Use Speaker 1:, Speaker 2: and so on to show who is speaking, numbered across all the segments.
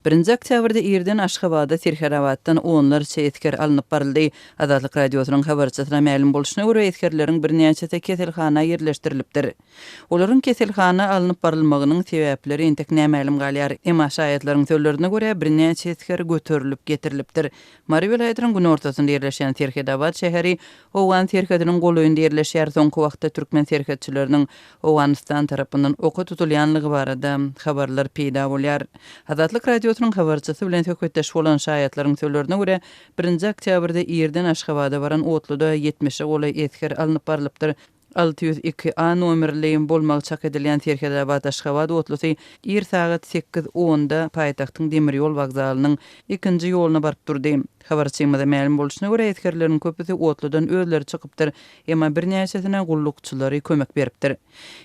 Speaker 1: 1 oktyabrda Irden Aşgabatda Tirherabatdan onlarça etker alınıp baryldy. Azatlyk radiosynyň habarçysyna ma'lum bolşyna görä etkerleriň bir näçe keselhana yerleşdirilipdir. Olaryň keselhana alınıp barylmagynyň sebäpleri entek nämälim galýar. Emma şaýatlaryň sözlerine görä bir näçe etker göterilip getirilipdir. Mary welaýatynyň gün ortasynda yerleşen Tirhedabat şäheri Owan Tirhediniň golaýynda yerleşýär. Soňky wagtda türkmen terhetçileriniň Owanistan tarapyndan oka tutulýanlygy barada habarlar peýda bolýar. Azatlyk radiosynyň habarçysy bilen söhbetdeş bolan şaýatlaryň sözlerine görä 1 oktyabrda Irden Aşgabatda baran otluda 70 golay etker alınıp barylypdyr. 602A nomerli bolmagy çak edilýän Tirhedabat Aşgabat otlusy ir saat 8:10-da paýtagtyň demir ýol wagzalynyň 2-nji ýoluna baryp durdy. Habarçymyza ma'lum bolşyna görä etkerleriň köpüsi otludan özleri çykypdyr, emma bir näçesine gullukçylary kömek beripdir.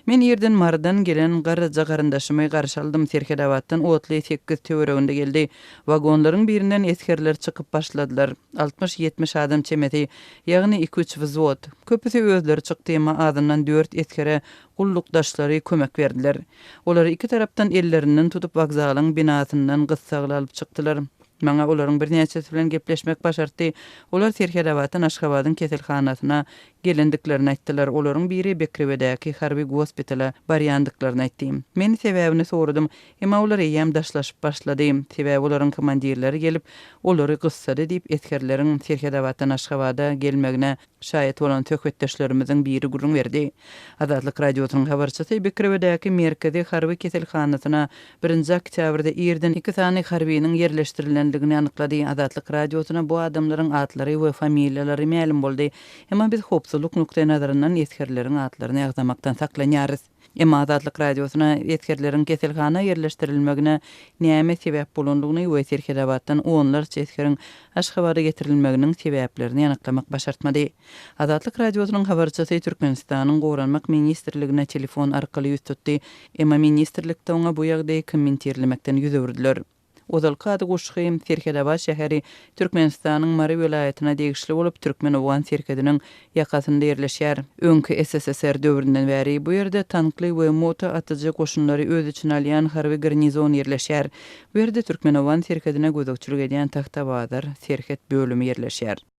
Speaker 1: Men Irden Mardan gelen garaja garandaşymy garşy aldym. Tirhedabatdan otly 8 töwereginde geldi. Wagonlaryň birinden etkerler çykyp başladylar. 60-70 adam çemeti, ýagny 2-3 wzot. Köpüsi özleri çykdy, emma adamdan 4 etkere gullukdaşlary kömek berdiler. Olar iki tarapdan ellerinden tutup wagzalyň binasyndan gyssagyl alyp çykdylar. Maňa olaryň bir näçesi bilen gepleşmek başardy. Olar Tirhedabatdan Aşgabatyň keselhanasyna gelendiklerini aýtdylar. Olaryň biri Bekrewedäki harby gospitala barýandyklaryny aýtdy. Men sebäbini sorudym, emma olar ýam daşlaşyp başlady. Sebäbi olaryň komandirleri gelip olary gyssady diýip etkerleriň Tirhedabatdan Aşgabata gelmegine şaýat bolan töhbetdeşlerimiziň biri gurrun berdi. Azatlyk radiosynyň habarçysy Bekrewedäki merkezi harby keselhanasyna 1 oktyabrda Irden 2 sany harbiyniň yerleşdirilendigini anyklady. Azatlyk radiosyna bu adamlaryň atlary we familiýalary ma'lum boldy. Emma biz hopsuzlyk nukta nazaryndan etkerleriň atlaryny ýagdamakdan saklanýarys. Emma Azatlyk radiosyna etkerleriň keselhana yerleşdirilmegine näme sebäp bolandygyny we Tirhedabatdan onlarça etkeriň Aşgabatda getirilmeginiň sebäplerini ýanyklamak başartmady. Azatlyk radiosynyň habarçysy Türkmenistanyň Gowranmak ministrligine telefon arkaly ýüz tutdy. Emma ministrlikde oňa bu ýagdaýy kommentirlemekden ýüz öwürdiler. Ozalkady goşgym Tirhedabat şäheri Türkmenistanyň Mary welaýatyna degişli bolup türkmen Owan Tirhediniň ýakasynda yerleşýär. Öňkü SSSR döwründen bäri bu ýerde tankly we moto atyjy goşunlary öz içine alýan harby garnizon yerleşýär. Bu ýerde türkmen Owan Tirhedine gözükçülük edýän Tahtabazar Serhet bölümi yerleşýär.